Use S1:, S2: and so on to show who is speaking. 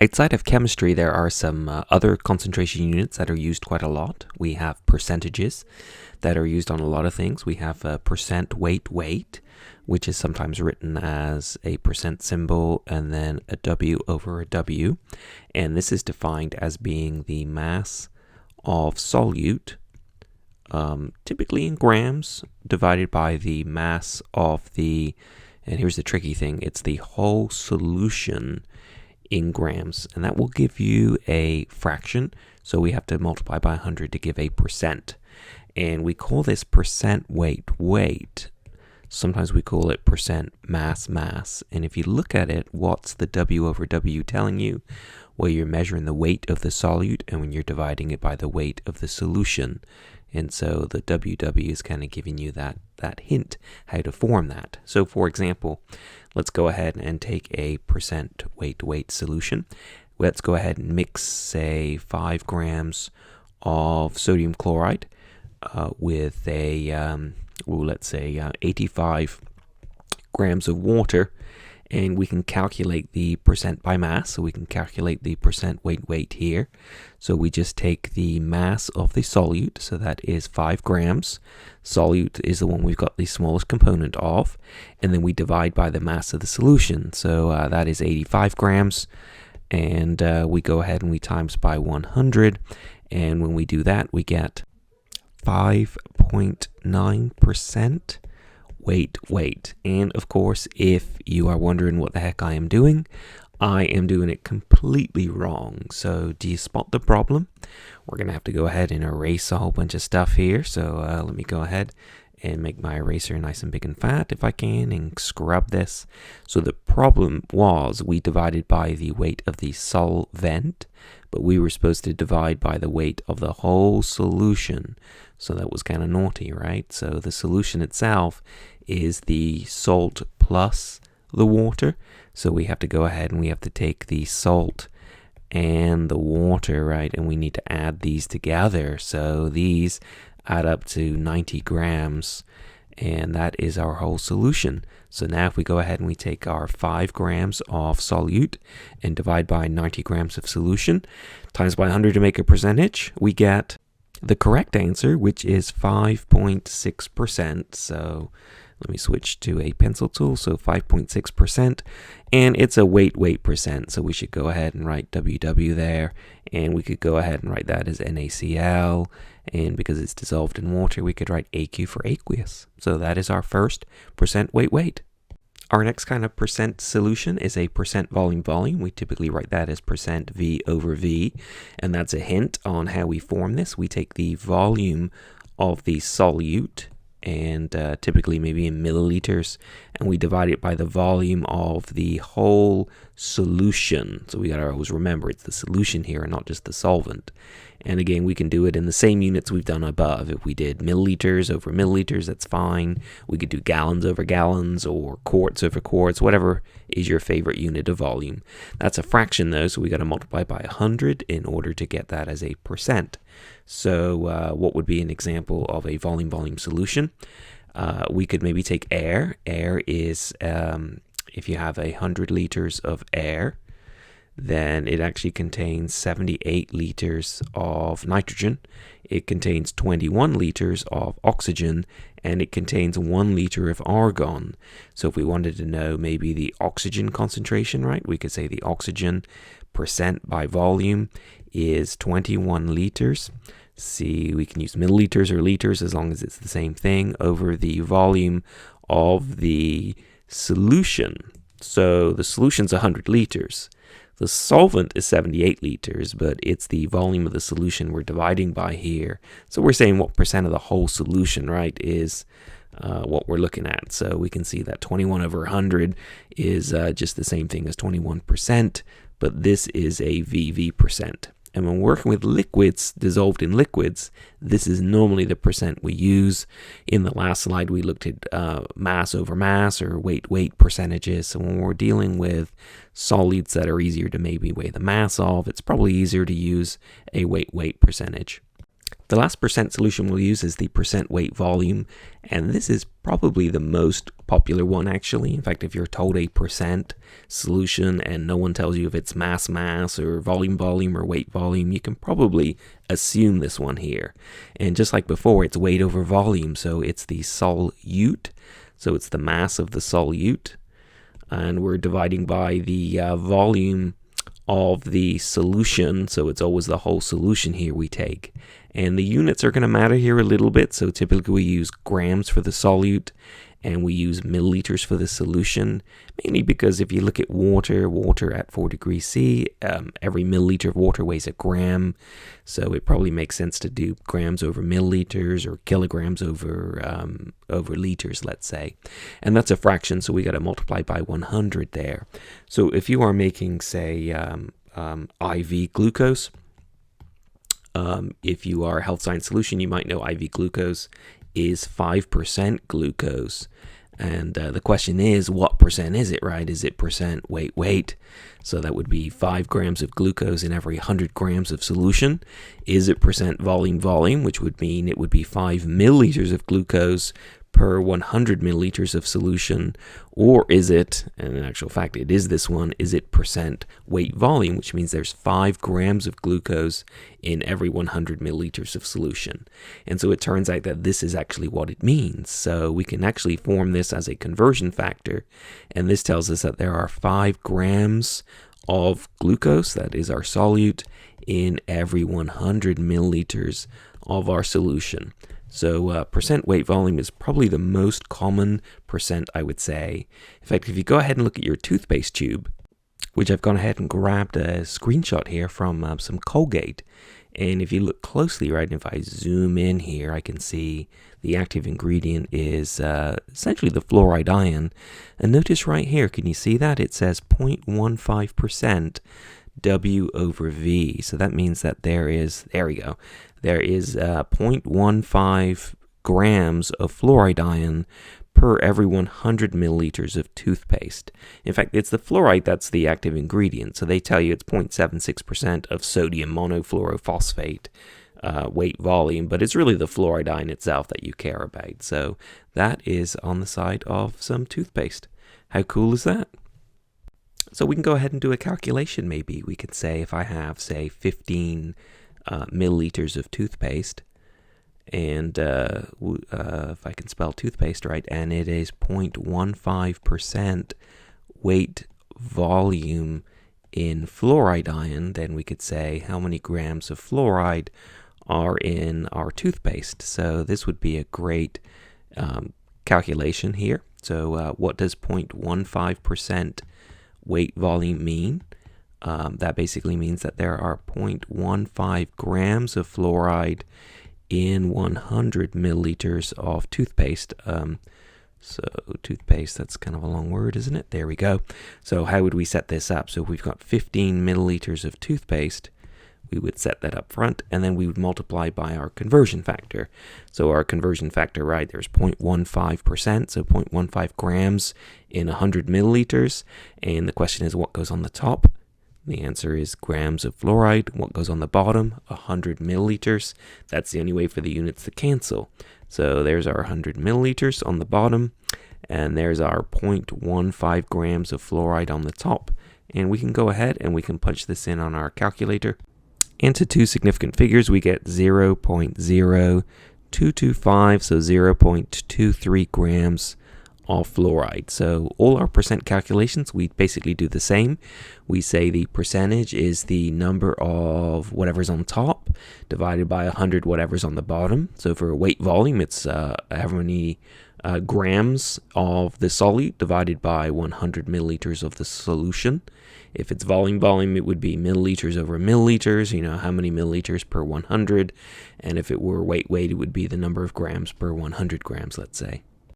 S1: Outside of chemistry, there are some other concentration units that are used quite a lot. We have percentages that are used on a lot of things. We have percent weight, which is sometimes written as a percent symbol and then a W over a W. And this is defined as being the mass of solute, typically in grams, divided by the mass of the, and here's the tricky thing, it's the whole solution in grams, and that will give you a fraction. So we have to multiply by 100 to give a percent. And we call this percent weight. Sometimes we call it percent mass. And if you look at it, what's the W over W telling you? Well, you're measuring the weight of the solute, and when you're dividing it by the weight of the solution. And so the WW is kind of giving you that hint how to form that. So for example, let's go ahead and take a percent weight solution. Let's go ahead and mix, say, 5 grams of sodium chloride with let's say 85 grams of water, and we can calculate the percent by mass. So we can calculate the percent weight here. So we just take the mass of the solute, so that is 5 grams. Solute is the one we've got the smallest component of, and then we divide by the mass of the solution. So that is 85 grams, and we go ahead and we times by 100, and when we do that, we get 5.9% weight. And of course, if you are wondering what the heck I am doing it completely wrong. So do you spot the problem? We're going to have to go ahead and erase a whole bunch of stuff here. So let me go ahead and make my eraser nice and big and fat if I can, and scrub this. So the problem was we divided by the weight of the solvent, but we were supposed to divide by the weight of the whole solution. So that was kind of naughty, right? So the solution itself is the salt plus the water. So we have to go ahead and we have to take the salt and the water, right? And we need to add these together. So these add up to 90 grams, and that is our whole solution. So now if we go ahead and we take our 5 grams of solute and divide by 90 grams of solution, times by 100 to make a percentage, we get the correct answer, which is 5.6%. So let me switch to a pencil tool. So 5.6%, and it's a weight percent. So we should go ahead and write WW there, and we could go ahead and write that as NaCl. And because it's dissolved in water, we could write AQ for aqueous. So that is our first percent weight. Our next kind of percent solution is a percent volume. We typically write that as percent V over V, and that's a hint on how we form this. We take the volume of the solute, and typically maybe in milliliters, and we divide it by the volume of the whole solution. So we gotta always remember it's the solution here and not just the solvent. And again, we can do it in the same units we've done above. If we did milliliters over milliliters, that's fine. We could do gallons over gallons or quarts over quarts, whatever is your favorite unit of volume. That's a fraction though, so we got to multiply by 100 in order to get that as a percent. So what would be an example of a volume solution? We could maybe take air. Air is, if you have 100 liters of air, then it actually contains 78 liters of nitrogen. It contains 21 liters of oxygen, and it contains 1 liter of argon. So if we wanted to know maybe the oxygen concentration, right, we could say the oxygen percent by volume is 21 liters. See, we can use milliliters or liters as long as it's the same thing over the volume of the solution. So the solution's 100 liters. The solvent is 78 liters, but it's the volume of the solution we're dividing by here. So we're saying what percent of the whole solution, right, is what we're looking at. So we can see that 21 over 100 is just the same thing as 21%, but this is a VV percent. And when working with liquids, dissolved in liquids, this is normally the percent we use. In the last slide, we looked at mass over mass or weight percentages. So when we're dealing with solids that are easier to maybe weigh the mass of, it's probably easier to use a weight percentage. The last percent solution we'll use is the percent weight volume, and this is probably the most popular one actually. In fact, if you're told a percent solution and no one tells you if it's mass or volume or weight volume, you can probably assume this one here. And just like before, it's weight over volume, so it's the solute, so it's the mass of the solute, and we're dividing by the volume of the solution, so it's always the whole solution here we take. And the units are going to matter here a little bit, so typically we use grams for the solute and we use milliliters for the solution, mainly because if you look at water at 4 degrees C, every milliliter of water weighs a gram, so it probably makes sense to do grams over milliliters or kilograms over liters, let's say. And that's a fraction, so we got to multiply by 100 there. So if you are making, say, IV glucose, if you are a health science solution, you might know IV glucose is 5% glucose. And the question is, what percent is it, right? Is it percent weight? So that would be 5 grams of glucose in every 100 grams of solution. Is it percent volume, which would mean it would be 5 milliliters of glucose per 100 milliliters of solution? Or is it, and in actual fact it is this one, is it percent weight volume, which means there's 5 grams of glucose in every 100 milliliters of solution. And so it turns out that this is actually what it means. So we can actually form this as a conversion factor, and this tells us that there are 5 grams of glucose, that is our solute, in every 100 milliliters of our solution. So percent weight volume is probably the most common percent, I would say. In fact, if you go ahead and look at your toothpaste tube, which I've gone ahead and grabbed a screenshot here from some Colgate, and if you look closely, right, if I zoom in here, I can see the active ingredient is essentially the fluoride ion. And notice right here, can you see that? It says 0.15% W over V. So that means that there is 0.15 grams of fluoride ion per every 100 milliliters of toothpaste. In fact, it's the fluoride that's the active ingredient. So they tell you it's 0.76% of sodium monofluorophosphate weight volume, but it's really the fluoride ion itself that you care about. So that is on the side of some toothpaste. How cool is that? So we can go ahead and do a calculation maybe. We could say if I have, say, 15 milliliters of toothpaste, and if I can spell toothpaste right, and it is 0.15% weight volume in fluoride ion, then we could say how many grams of fluoride are in our toothpaste. So this would be a great calculation here. So what does 0.15% weight volume mean? That basically means that there are 0.15 grams of fluoride in 100 milliliters of toothpaste. So toothpaste, that's kind of a long word, isn't it? There we go. So how would we set this up? So if we've got 15 milliliters of toothpaste, we would set that up front, and then we would multiply by our conversion factor. So our conversion factor, right, there's 0.15%, so 0.15 grams in 100 milliliters. And the question is, what goes on the top? The answer is grams of fluoride. What goes on the bottom? 100 milliliters. That's the only way for the units to cancel. So there's our 100 milliliters on the bottom, and there's our 0.15 grams of fluoride on the top. And we can go ahead and we can punch this in on our calculator. Into two significant figures, we get 0.0225, so 0.23 grams of fluoride. So all our percent calculations, we basically do the same. We say the percentage is the number of whatever's on top divided by 100 whatever's on the bottom. So for weight volume, it's how many grams of the solute divided by 100 milliliters of the solution. If it's volume, it would be milliliters over milliliters, how many milliliters per 100. And if it were weight, it would be the number of grams per 100 grams, let's say.